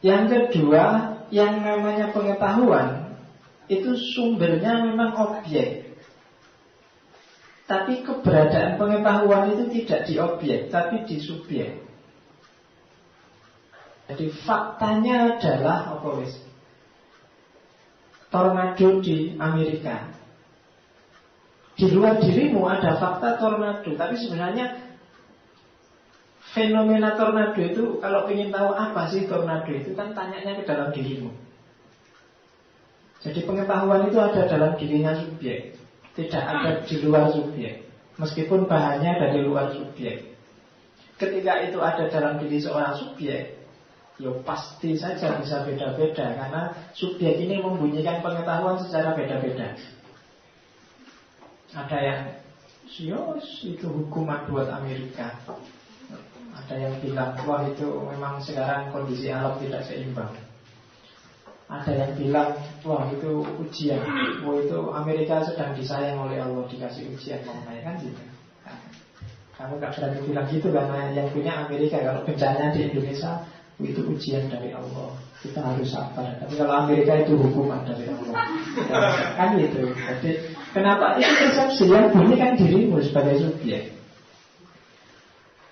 Yang kedua, yang namanya pengetahuan itu sumbernya memang objek. Tapi keberadaan pengetahuan itu tidak di objek, tapi di subjek. Jadi faktanya adalah apa wis? Tornado di Amerika. Di luar dirimu ada fakta tornado, tapi sebenarnya fenomena tornado itu, kalau ingin tahu apa sih tornado itu, kan tanyanya ke dalam dirimu. Jadi pengetahuan itu ada dalam dirinya subjek, tidak ada di luar subjek. Meskipun bahannya dari luar subjek. Ketika itu ada dalam diri seorang subjek, ya pasti saja bisa beda-beda, karena subjek ini membunyikan pengetahuan secara beda-beda. Ada yang itu hukuman buat Amerika. Ada yang bilang, wah itu memang sekarang kondisi alam tidak seimbang. Ada yang bilang, wah itu ujian, wah itu Amerika sedang disayang oleh Allah, dikasih ujian mengenai, kan gitu. Kamu gak berani bilang gitu, karena yang punya Amerika. Kalau bencana di Indonesia, itu ujian dari Allah, kita harus sabar. Tapi kalau Amerika itu hukuman dari Allah, kan gitu. Jadi kenapa itu persepsi yang bunyi kan dirimu sebagai subjek.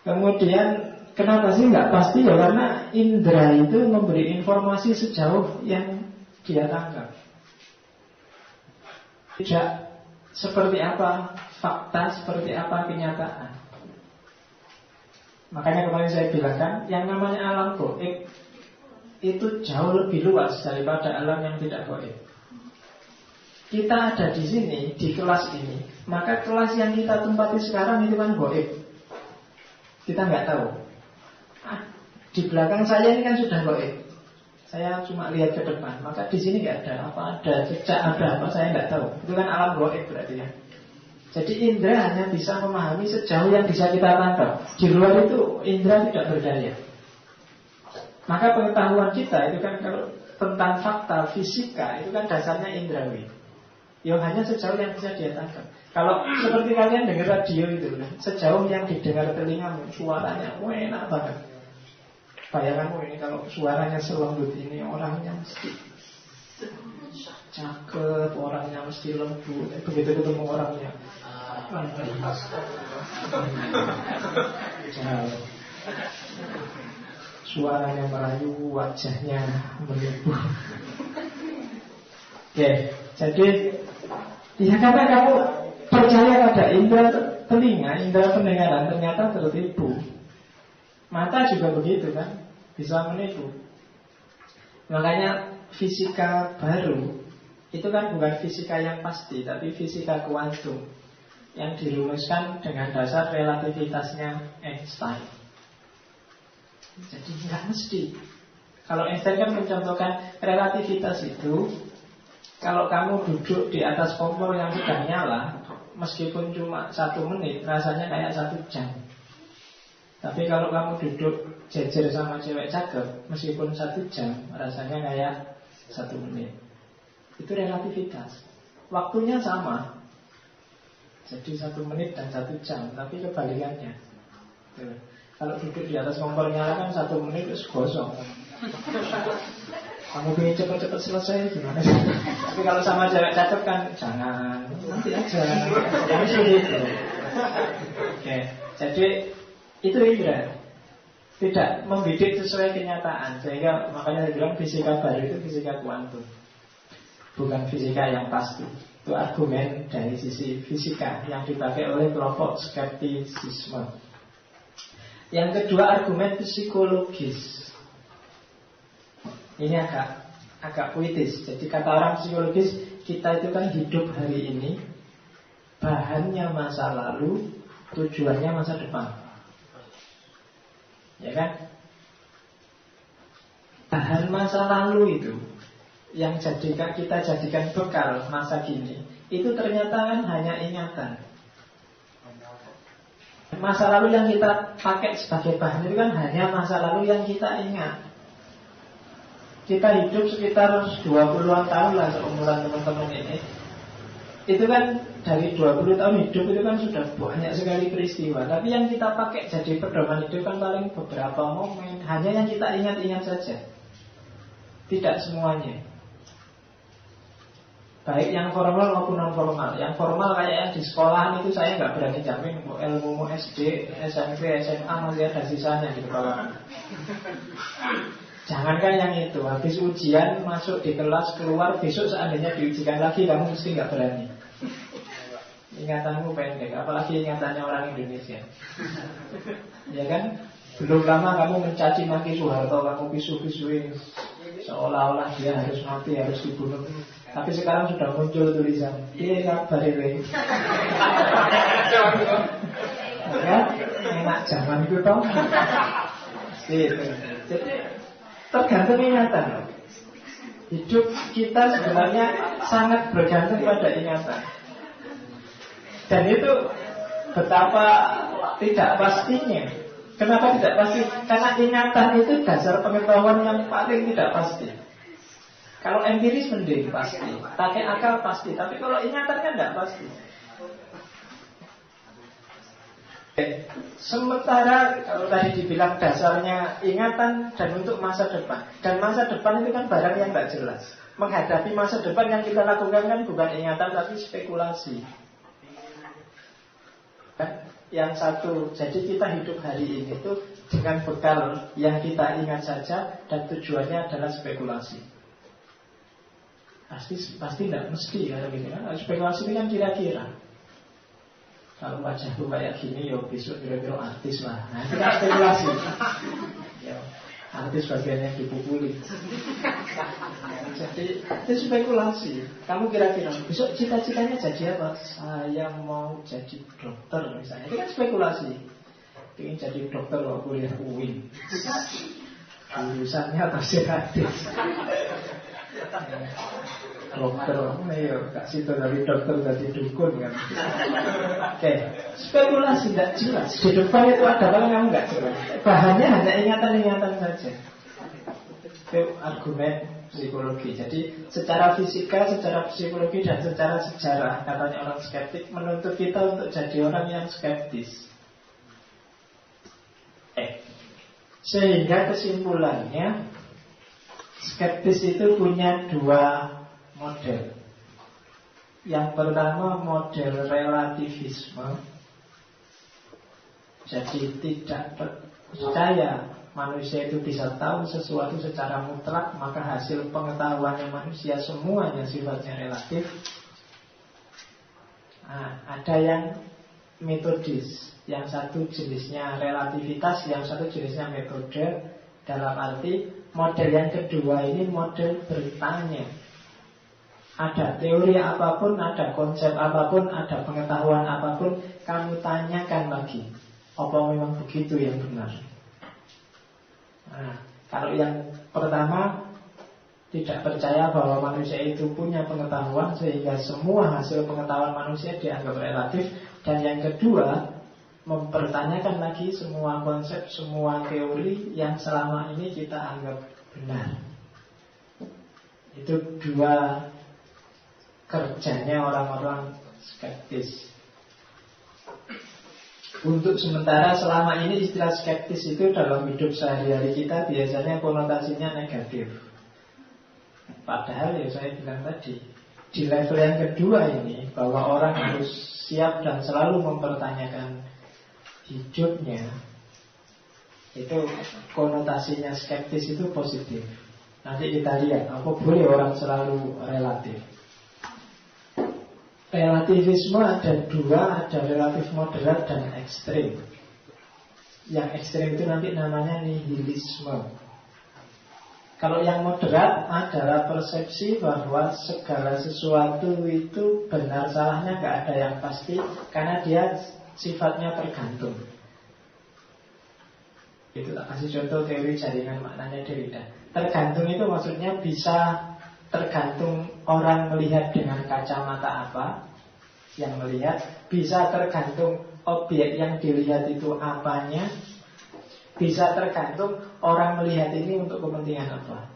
Kemudian kenapa sih nggak pasti ya? Karena indera itu memberi informasi sejauh yang dia tangkap. Tidak seperti apa fakta, seperti apa kenyataan. Makanya kemarin saya bilang kan, yang namanya alam gaib itu jauh lebih luas daripada alam yang tidak gaib. Kita ada di sini, di kelas ini, maka kelas yang kita tempati sekarang itu kan gaib. Kita nggak tahu. Di belakang saya ini kan sudah gaib. Saya cuma lihat ke depan, maka di sini nggak ada apa, ada jejak, ada apa, saya nggak tahu. Itu kan alam gaib berarti ya. Jadi indera hanya bisa memahami sejauh yang bisa kita tangkap. Di luar itu indera tidak berdaya. Maka pengetahuan kita itu kan kalau tentang fakta fisika itu kan dasarnya indrawi. Ya hanya sejauh yang bisa dia tangkap. Kalau seperti kalian dengar radio itu, sejauh yang didengar telingamu, suaranya enak banget. Bayanganmu ini kalau suaranya selembut ini, orangnya mesti cakep, orangnya mesti lembut. Begitu ketemu orangnya, suaranya merayu, wajahnya menipu. Oke, jadi ya karena kamu percaya pada indera telinga, indera pendengaran, ternyata tertipu. Mata juga begitu kan, bisa menipu. Makanya fisika baru itu kan bukan fisika yang pasti, tapi fisika kuantum yang dirumuskan dengan dasar relativitasnya Einstein. Jadi nggak mesti. Kalau Einstein kan mencontohkan relativitas itu, kalau kamu duduk di atas kompor yang sedang nyala, meskipun cuma 1 menit, rasanya kayak 1 jam. Tapi kalau kamu duduk jejer sama cewek cakep, meskipun 1 jam, rasanya kayak 1 menit. Itu relativitas. Waktunya sama. Jadi 1 menit dan 1 jam, tapi kebalikannya. Tuh. Kalau duduk di atas kompor nyala kan 1 menit terus gosong. Kamu pengen cepat-cepat selesai gimana sih? Tapi kalau sama cewek cakep kan jangan, nanti aja. Jangan sulit. Oke, jadi itu indra. Tidak membidik sesuai kenyataan. Sehingga makanya saya bilang fisika baru itu fisika kuantum, bukan fisika yang pasti. Itu argumen dari sisi fisika yang dipakai oleh kelompok skeptisisme. Yang kedua argumen psikologis. Ini agak puitis. Jadi kata orang psikologis, kita itu kan hidup hari ini, bahannya masa lalu, tujuannya masa depan. Ya kan? Bahan masa lalu itu yang kita jadikan bekal masa kini, itu ternyata kan hanya ingatan. Masa lalu yang kita pakai sebagai bahan itu kan hanya masa lalu yang kita ingat. Kita hidup sekitar 20-an tahun lah seumuran teman-teman ini. Itu kan dari 20 tahun hidup itu kan sudah banyak sekali peristiwa. Tapi yang kita pakai jadi pedoman hidup kan paling beberapa momen. Hanya yang kita ingat-ingat saja, tidak semuanya. Baik yang formal maupun non formal. Yang formal kayak yang di sekolahan itu saya nggak berani jamin ilmu SD, SMP, SMA masih ada sisanya di kepala. Jangankan yang itu, habis ujian masuk di kelas keluar besok seandainya diujikan lagi kamu mesti nggak berani. Ingatanmu pendek, apalagi ingatannya orang Indonesia. Ya kan? Belum lama kamu mencaci maki Soeharto, kamu pisu-pisuin seolah-olah dia harus mati, harus dibunuh. Tapi sekarang sudah muncul tulisan, dia kabar ini. Ya, enak zaman itu toh. Jadi tergantung ingatan. Hidup kita sebenarnya sangat bergantung pada ingatan. Dan itu betapa tidak pastinya. Kenapa tidak pasti? Karena ingatan itu dasar pengetahuan yang paling tidak pasti. Kalau empiris mending pasti, pakai akal pasti. Tapi kalau ingatan kan tidak pasti. Sementara kalau tadi dibilang dasarnya ingatan dan untuk masa depan. Dan masa depan itu kan barang yang tidak jelas. Menghadapi masa depan yang kita lakukan kan bukan ingatan tapi spekulasi. Yang satu, jadi kita hidup hari ini itu dengan bekal yang kita ingat saja dan tujuannya adalah spekulasi. Pasti tidak mesti kalau gitu kan. Spekulasi ini kan kira-kira. Kalau wajahku kayak gini, yo besok kira-kira artis lah. Nah itu kan spekulasi. Ya, artis bagian yang dipukuli. Jadi itu spekulasi. Kamu kira-kira besok cita-citanya jadi apa? Saya mau jadi dokter misalnya. Itu kan spekulasi. Ingin jadi dokter waktu kuliah UIN. Jurusannya pasti artis. Dokter, ayo kasih tahu dari dokter dari dukun kan. Oke, spekulasi tidak jelas. Di depan itu ada apa kamu nggak jelas. Bahannya hanya ingatan-ingatan saja. Itu argumen psikologi. Jadi secara fisika, secara psikologi dan secara sejarah katanya orang skeptik menuntut kita untuk jadi orang yang skeptis. Sehingga kesimpulannya skeptis itu punya dua model. Yang pertama model relativisme. Jadi tidak percaya manusia itu bisa tahu sesuatu secara mutlak, maka hasil pengetahuannya manusia semuanya sifatnya relatif. Nah, ada yang metodis. Yang satu jenisnya relativitas, yang satu jenisnya metode. Dalam arti model yang kedua ini model bertanya. Ada teori apapun, ada konsep apapun, ada pengetahuan apapun, kamu tanyakan lagi, apa memang begitu yang benar. Nah, kalau yang pertama tidak percaya bahwa manusia itu punya pengetahuan sehingga semua hasil pengetahuan manusia dianggap relatif. Dan yang kedua mempertanyakan lagi semua konsep, semua teori yang selama ini kita anggap benar. Itu dua kerjanya orang-orang skeptis. Untuk sementara selama ini istilah skeptis itu dalam hidup sehari-hari kita biasanya konotasinya negatif. Padahal ya saya bilang tadi, di level yang kedua ini bahwa orang harus siap dan selalu mempertanyakan hidupnya, itu konotasinya skeptis itu positif. Nanti kita lihat apa boleh orang selalu relatif. Relativisme ada dua, ada relatif moderat dan ekstrim. Yang ekstrim itu nanti namanya nihilisme. Kalau yang moderat adalah persepsi bahwa segala sesuatu itu benar salahnya gak ada yang pasti, karena dia sifatnya tergantung. Itu tak kasih contoh teori jaringan maknanya Derrida. Tergantung itu maksudnya bisa tergantung orang melihat dengan kacamata apa yang melihat, bisa tergantung objek yang dilihat itu apanya, bisa tergantung orang melihat ini untuk kepentingan apa.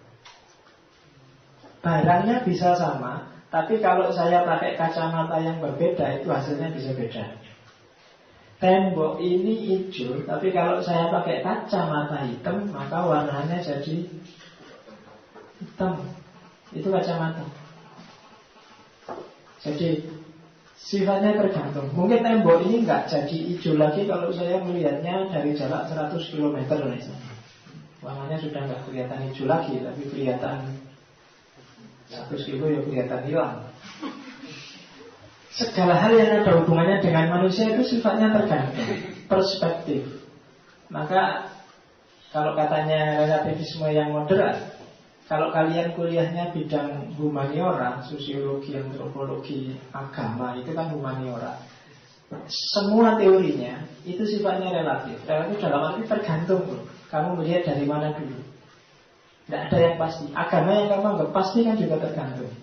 Barangnya bisa sama, Tapi kalau saya pakai kacamata yang berbeda, itu hasilnya bisa beda. Tembok ini hijau, tapi kalau saya pakai kacamata hitam, maka warnanya jadi hitam. Itu kacamata. Jadi sifatnya tergantung. Mungkin tembok ini nggak jadi hijau lagi kalau saya melihatnya dari jarak 100 km misalnya. Warnanya sudah nggak kelihatan hijau lagi, tapi kelihatan 100 kilo ya kelihatan hilang. Segala hal yang ada hubungannya dengan manusia itu sifatnya tergantung perspektif. Maka kalau katanya relativisme yang moderat, kalau kalian kuliahnya bidang humaniora, sosiologi, antropologi, agama, itu kan humaniora. Semua teorinya itu sifatnya relatif. Relatif dalam arti tergantung loh. Kamu melihat dari mana dulu. Tidak ada yang pasti. Agama yang kamu anggap pasti kan juga tergantung.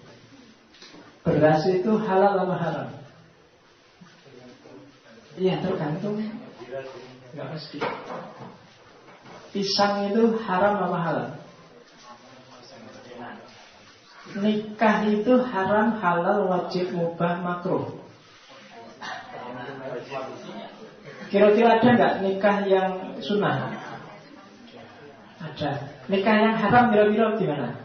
Beras itu halal atau haram? Iya, tergantung. Tidak mesti. Pisang itu haram atau halal? Nikah itu haram, halal, wajib, mubah, makruh. Kira-kira ada nggak nikah yang sunnah? Ada. Nikah yang haram kira-kira gimana?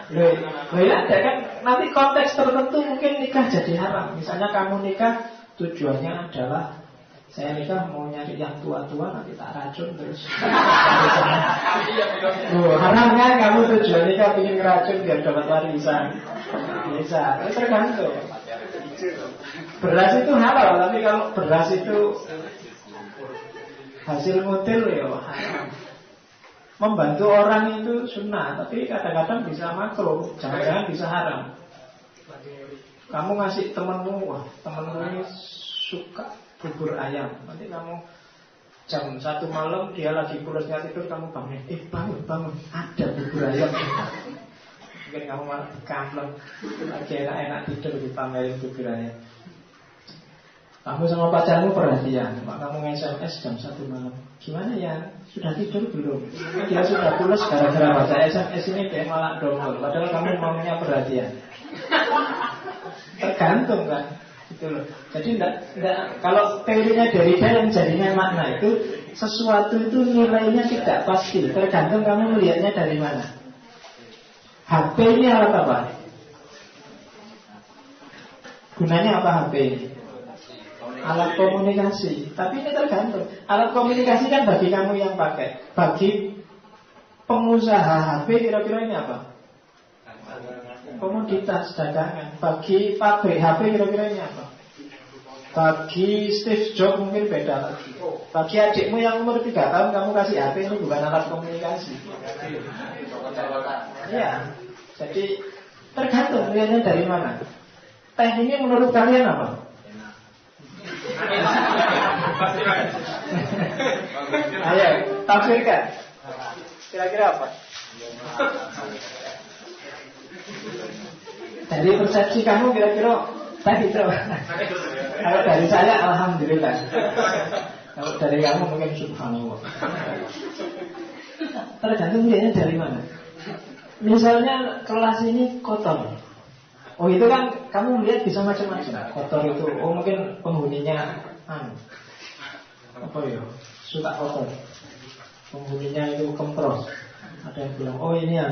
Loh ya ada kan. Nanti konteks tertentu mungkin nikah jadi haram. Misalnya kamu nikah tujuannya adalah saya nikah mau nyari yang tua-tua, nanti tak racun terus. Haram kan kamu tujuan nikah ingin ngeracun biar dapat warisan. Bisa, itu tergantung. Beras itu halal, tapi kalau beras itu hasil mutil ya haram. Membantu orang itu sunnah, tapi kadang-kadang bisa makruh, jangan-jangan bisa haram. Kamu ngasih temenmu, wah temenmu ini suka bubur ayam. Nanti kamu jam 1 malam dia lagi pulasnya tidur, kamu bangun, bangun, ada bubur ayam. Mungkin kamu malah dikampleng, lagi enak-enak tidur dipamerin bubur ayam. Kamu sama pacarmu perhatian, kamu nge-SMS jam 1 malam. Gimana ya? Sudah tidur belum? Dia sudah pulas gara-gara baca SMS ini, dia malah dongol. Padahal kamu maunya perhatian. Tergantung kan, gitu loh. Jadi enggak, kalau teorinya Derrida yang jadinya makna itu, sesuatu itu nilainya tidak pasti. Tergantung kamu melihatnya dari mana. HP ini alat apa? Gunanya apa HP ini? Alat komunikasi. Tapi ini tergantung. Alat komunikasi kan bagi kamu yang pakai. Bagi pengusaha HP kira-kira ini apa? Komoditas dagangan. Bagi pabrik HP kira-kira ini apa? Bagi Steve Jobs mungkin beda lagi. Bagi adikmu yang umur 3 tahun kamu kasih HP, ini bukan alat komunikasi. Iya. Jadi tergantung lihatnya dari mana. Teh ini menurut kalian apa? Ayo, tafsirkan. Kira-kira apa? Dari persepsi kamu kira-kira tadi itu. Kalau dari saya alhamdulillah. Kalau dari kamu mungkin subhanallah. Tergantung lihatnya dari mana. Misalnya kelas ini kotor. Oh itu kan kamu melihat bisa macam-macam. Kotor itu, oh mungkin penghuninya apa ya, suka kotor. Penghuninya itu kempros. Ada yang bilang, oh ini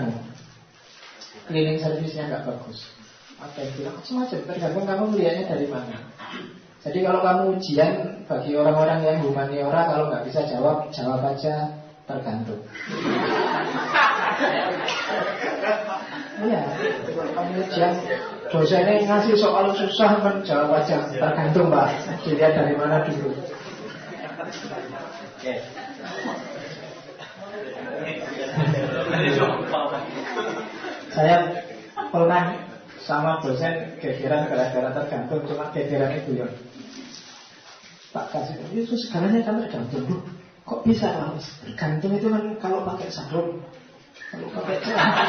cleaning service-nya nggak bagus. Ada yang bilang macam-macam. Tergantung kamu melihatnya dari mana. Jadi kalau kamu ujian bagi orang-orang yang humaniora, kalau nggak bisa jawab aja tergantung. Iya, kamu ujian dosennya ngasih soal susah kan jawab aja tergantung Pak. Dilihat dari mana dulu. Oke. Saya pernah sama dosen gegeran gara-gara tergantung, cuma gegeran itu ya. Pak kasih itu segalanya kan tergantung. Kok bisa Mas? Tergantung itu kan kalau pakai sarung. Kalau pakai celana,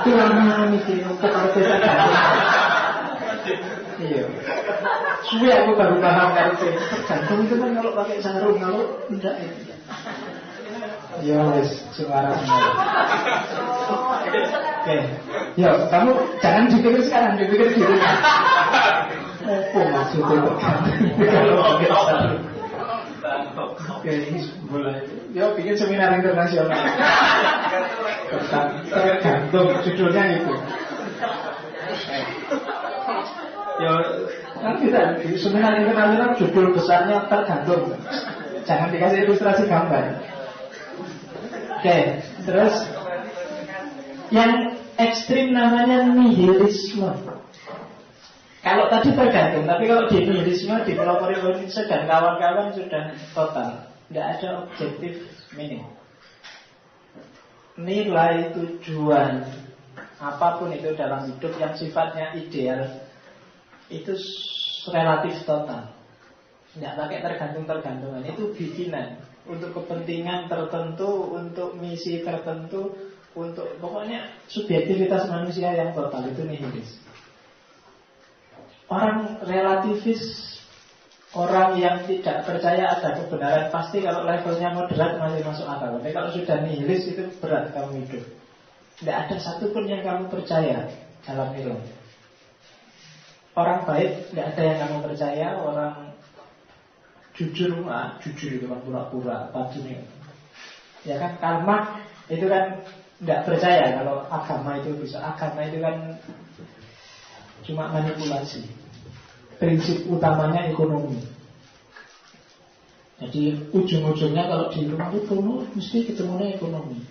aku lama mikir untuk kalau bisa gantung. Iya. Suwe aku baru paham kalau tergantung itu kan kalau pakai sarung, kalau tidak itu. Ya wes, suara semua. Oke. Yo, kamu jangan dipikir sekarang, dipikir di rumah. Apa maksudnya tergantung? Oke, boleh. Yo, bikin seminar internasional. Tergantung, judulnya itu. Yo, kan kita di seminar internasional judul besarnya tergantung. Jangan dikasih ilustrasi gambar. Oke, terus yang ekstrim namanya nihilisme. Kalau tadi tergantung, tapi kalau di nihilisme, di pelopori Indonesia dan kawan-kawan sudah total, tidak ada objektif meaning. Nilai tujuan apapun itu dalam hidup yang sifatnya ideal itu relatif total. Tidak pakai tergantung-tergantungan. Itu bikinan untuk kepentingan tertentu, untuk misi tertentu, untuk pokoknya subjektivitas manusia yang total. Itu nihilis. Orang relativis, orang yang tidak percaya ada kebenaran pasti, kalau levelnya moderat masih masuk akal. Tapi kalau sudah nihilis itu berat kamu hidup. Tidak ada satupun yang kamu percaya dalam ilmu. Orang baik tidak ada yang kamu percaya. Orang jujur itu kan pura-pura dunia. Ya kan, karma itu kan tidak percaya kalau agama itu bisa. Agama itu kan cuma manipulasi. Prinsip utamanya ekonomi. Jadi ujung-ujungnya kalau di rumah itu mesti ketemunya ekonomi.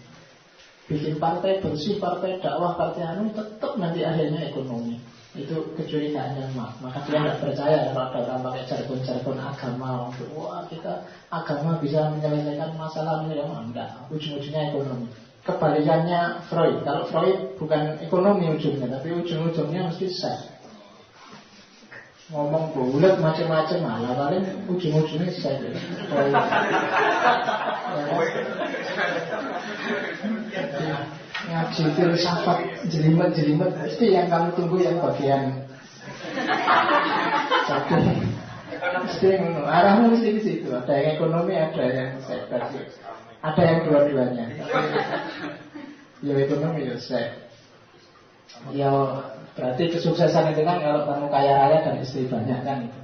Bikin partai bersih, partai dakwah, partai tetap nanti akhirnya ekonomi. Itu kecurigaan yang maka dia tidak percaya kalau ada orang pakai jargon-jargon agama untuk kita agama bisa menyelesaikan masalah enggak, ujung-ujungnya ekonomi. Kebalikannya Freud. Kalau Freud bukan ekonomi ujungnya, tapi ujung-ujungnya mesti seks. Ngomong bulat macam-macam, malah paling ujung-ujungnya seks. Ngaji filsafat jelimet-jelimet mesti yang kamu tunggu yang bagian satu. Mesti arahmu mesti ke situ. Ada yang ekonomi, ada yang seks, ada yang dua-duanya. Ya ekonomi ya seks. Ya berarti kesuksesan itu kan kalau kamu kaya raya dan istri banyak kan itu.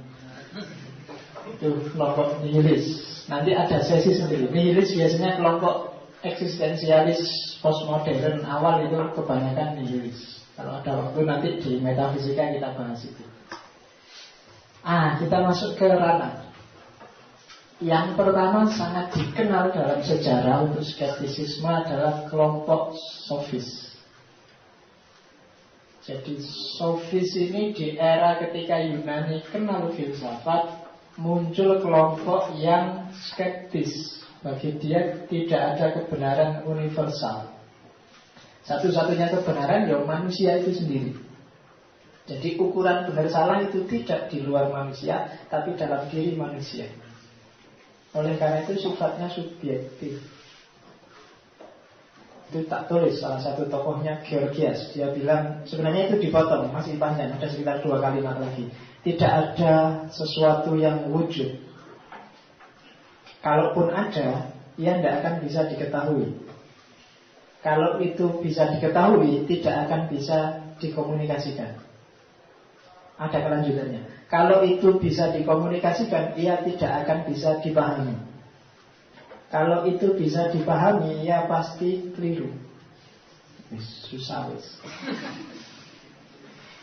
Itu kelompok nihilis. Nanti ada sesi sendiri. Nihilis biasanya kelompok eksistensialis postmodern awal itu kebanyakan nihilis. Kalau ada waktu nanti di metafisika kita bahas itu. Kita masuk ke ranah. Yang pertama sangat dikenal dalam sejarah untuk skeptisisme adalah kelompok sofis. Jadi sofis ini di era ketika Yunani kenal filsafat, muncul kelompok yang skeptis. Bagi dia tidak ada kebenaran universal. Satu-satunya kebenaran ya manusia itu sendiri. Jadi ukuran benar salah itu tidak di luar manusia, tapi dalam diri manusia. Oleh karena itu sifatnya subjektif. Itu tak tulis salah satu tokohnya Georgias. Dia bilang, sebenarnya itu dipotong, masih panjang, ada sekitar 2 kalimat lagi. Tidak ada sesuatu yang wujud. Kalaupun ada, ia tidak akan bisa diketahui. Kalau itu bisa diketahui, tidak akan bisa dikomunikasikan. Ada kelanjutannya. Kalau itu bisa dikomunikasikan, ia tidak akan bisa dipahami. Kalau itu bisa dipahami, ia pasti keliru. Susah wis.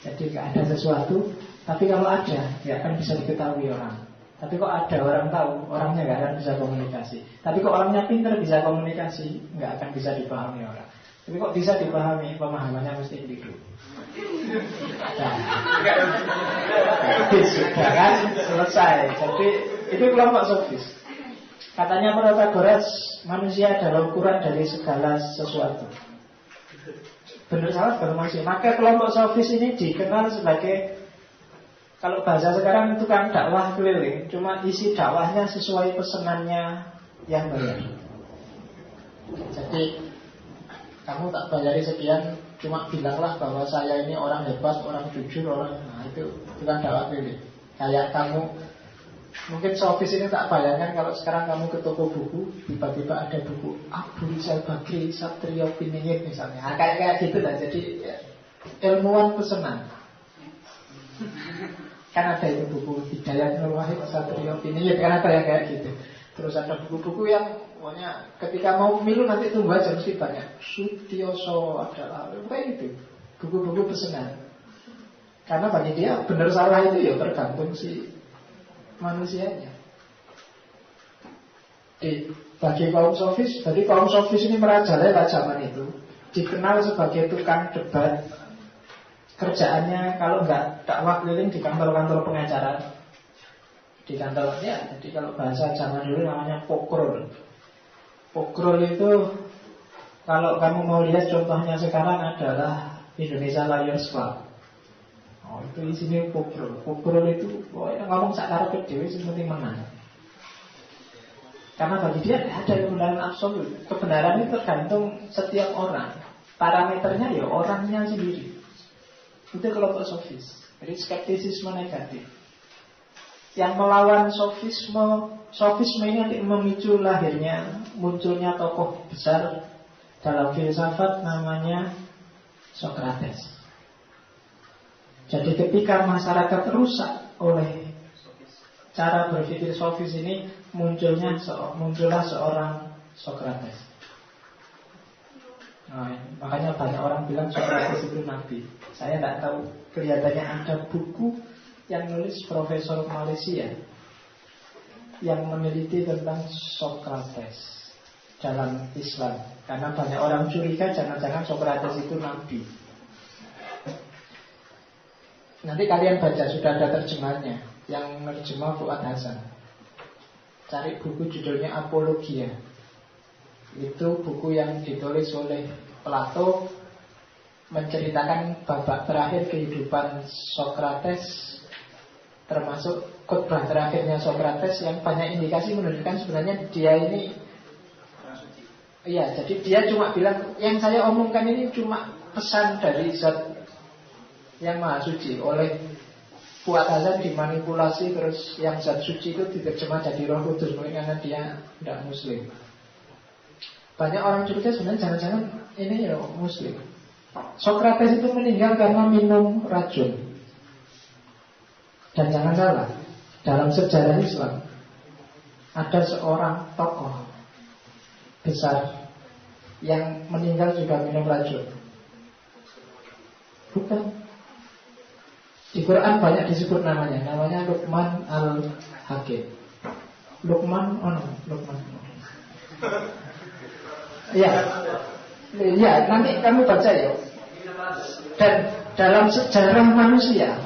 Jadi tidak ada sesuatu, tapi kalau ada, tidak akan bisa diketahui orang. Tapi kok ada orang tahu, orangnya nggak akan bisa komunikasi. Tapi kok orangnya pintar bisa komunikasi, nggak akan bisa dipahami orang. Tapi kok bisa dipahami, pemahamannya mesti keliru. Sudah kan selesai. Jadi itu kelompok sofis. Katanya Protagoras, manusia adalah ukuran dari segala sesuatu. Benar salah bermaksud. Maka kelompok sofis ini dikenal sebagai, kalau bahasa sekarang itu kan dakwah keliling. Cuma isi dakwahnya sesuai pesenannya yang bayar. Jadi kamu tak bayari sekian, cuma bilanglah bahwa saya ini orang hebat, orang jujur, orang, nah itu bukan dakwah keliling. Kayak kamu Mungkin sofis ini tak bayangkan kalau sekarang kamu ke toko buku, tiba-tiba ada buku Abu Rizal Bakri, Satrio Piningit misalnya. Nah, kayak gitu lah. Jadi ya, ilmuwan pesenan. Kan ada itu buku Hidayat Nur Wahid, Satrio Piningit, kan ada yang kayak gitu. Terus ada buku-buku yang pokoknya ketika mau pemilu nanti tunggu aja mesti banyak. Sutioso adalah kayak gitu. Buku-buku pesenan. Karena bagi dia benar salah itu ya tergantung si manusianya. Bagi kaum sofis, jadi kaum sofis ini merajalela zaman itu, dikenal sebagai tukang debat. Kerjaannya kalau nggak dakwah keliling di kantor-kantor pengacara, di kantor ya. Jadi kalau bahasa zaman dulu namanya pokrol. Pokrol itu kalau kamu mau lihat contohnya sekarang adalah Indonesia Lions Club. Oh, itu isinya pokrol. Pokrol itu ngomong sakar ke dewi seperti menang. Karena bagi dia ada kebenaran absolut. Kebenaran itu tergantung setiap orang. Parameternya ya orangnya sendiri. Itu kelompok sofis. Jadi skeptisisme negatif. Yang melawan sofisme ini nanti memicu lahirnya, munculnya tokoh besar dalam filsafat namanya Socrates. Jadi ketika masyarakat rusak oleh cara berpikir sofis ini, muncullah seorang Socrates. Nah, makanya banyak orang bilang Socrates itu nabi. Saya tidak tahu, kelihatannya ada buku yang nulis profesor Malaysia yang meneliti tentang Socrates dalam Islam. Karena banyak orang curiga jangan-jangan Socrates itu nabi. Nanti kalian baca, sudah ada terjemahnya. Yang menerjemah Fuad Hasan. Cari buku judulnya Apologia. Itu buku yang ditulis oleh Plato, menceritakan babak terakhir kehidupan Socrates, termasuk khotbah terakhirnya Socrates, yang banyak indikasi menunjukkan sebenarnya dia ini, iya, jadi dia cuma bilang yang saya omongkan ini cuma pesan dari Zat yang Maha Suci. Oleh Fuad Hasan dimanipulasi, terus yang Zat Suci itu diterjemah jadi Roh Kudus, mungkin karena dia tidak muslim. Banyak orang curiga sebenarnya jangan-jangan ini ya muslim. Socrates itu meninggal karena minum racun. Dan jangan salah, dalam sejarah Islam ada seorang tokoh besar yang meninggal juga minum racun. Bukan. Di Quran banyak disebut namanya Luqman al-Hakim. Luqman. Ya, nanti kamu baca ya. Dan dalam sejarah manusia,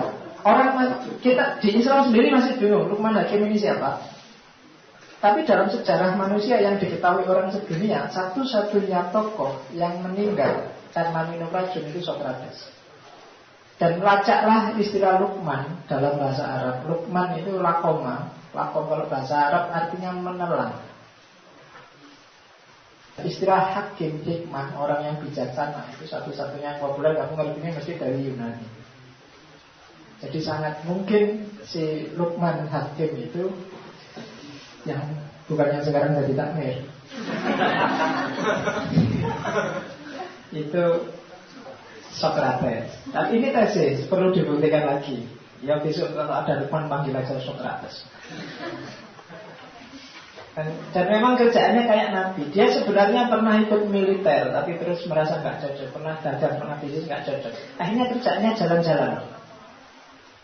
kita di Islam sendiri masih bingung Luqman Hakim ini siapa. Tapi dalam sejarah manusia yang diketahui orang sedunia, satu-satunya tokoh yang meninggal karena minum racun itu Socrates. Dan lacaklah istilah Luqman dalam bahasa Arab. Luqman itu lakoma. Lakom kalau bahasa Arab artinya menelan. Istilah hakim, hikmah, orang yang bijaksana, itu satu-satunya yang populer. Kamu ngertinya mesti dari Yunani. Jadi sangat mungkin si Luqman Hakim itu yang bukan yang sekarang jadi takmir. Itu Socrates. Tapi ini tesis, perlu dibuktikan lagi. Ya besok kalau ada depan panggil aja Socrates. Dan memang kerjaannya kayak nabi. Dia sebenarnya pernah ikut militer, tapi terus merasa nggak cocok. Pernah dagang, pernah bisnis nggak cocok. Akhirnya kerjaannya jalan-jalan.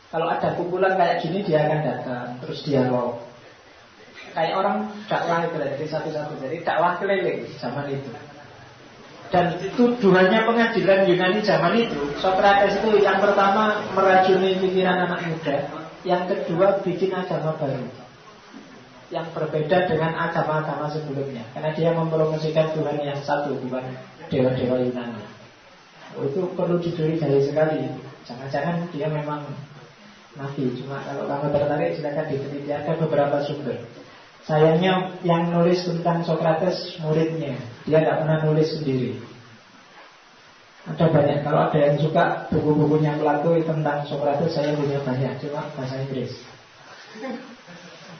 Kalau ada kumpulan kayak gini dia akan datang, terus dialog. Kayak orang dakwah itu dari satu-satu. Jadi dakwah keliling zaman itu. Dan tuduhannya pengadilan Yunani zaman itu, Socrates itu yang pertama meracuni pikiran anak muda, yang kedua bikin agama baru yang berbeda dengan agama-agama sebelumnya, karena dia mempromosikan Tuhan yang satu, bukan dewa-dewa Yunani. Itu perlu dicurigai sekali. Jangan-jangan dia memang nabi. Cuma kalau kamu tertarik silakan diteliti, ada beberapa sumber. Sayangnya yang nulis tentang Socrates muridnya, dia tidak pernah nulis sendiri. Ada banyak, kalau ada yang suka buku-bukunya Plato tentang Socrates, saya punya banyak, cuma bahasa Inggris.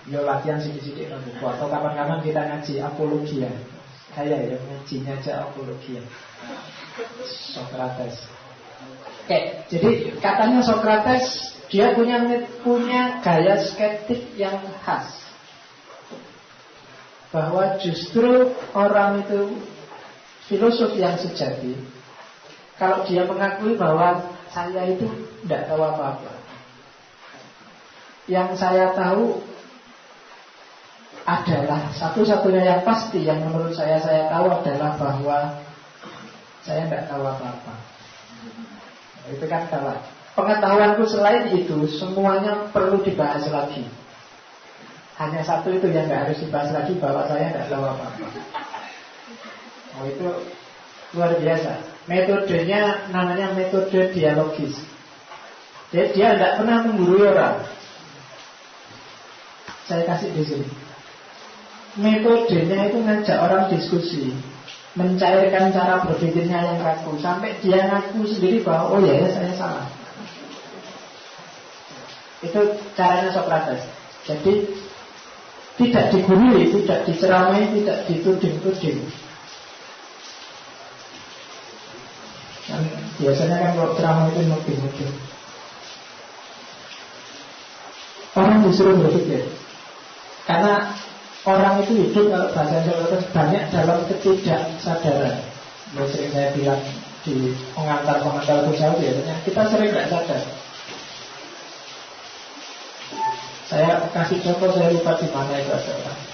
Yo latihan sidik-sidik buku. Atau kapan-kapan kita ngaji apologia. Saya ya ngajinya aja apologia. Socrates. Oke, jadi katanya Socrates dia punya gaya skeptik yang khas. Bahwa justru orang itu filosof yang sejati kalau dia mengakui bahwa saya itu tidak tahu apa-apa. Yang saya tahu adalah satu-satunya yang pasti yang menurut saya tahu adalah bahwa saya tidak tahu apa-apa. Itu kan salah. Pengetahuanku selain itu semuanya perlu dibahas lagi. Hanya satu itu yang nggak harus dibahas lagi, bahwa saya tidak tahu apa-apa. Oh, itu luar biasa. Metodenya namanya metode dialogis. Jadi dia tidak pernah menggurui orang. Saya kasih di sini. Metodenya itu ngajak orang diskusi, mencairkan cara berpikirnya yang kaku, sampai dia ngaku sendiri bahwa oh ya saya salah. Itu caranya Socrates. Jadi tidak digurui, tidak diceramai, tidak dituding-tuding. Dan biasanya kan kalau ceramah itu mungkin orang disuruh berpikir. Karena orang itu hidup, kalau bahasa Socrates, banyak dalam ketidaksadaran. Ya, sering saya bilang di pengantar-pengantar sosial biasanya kita sering tidak sadar. Saya kasih contoh, saya lupa di mana itu ada orang.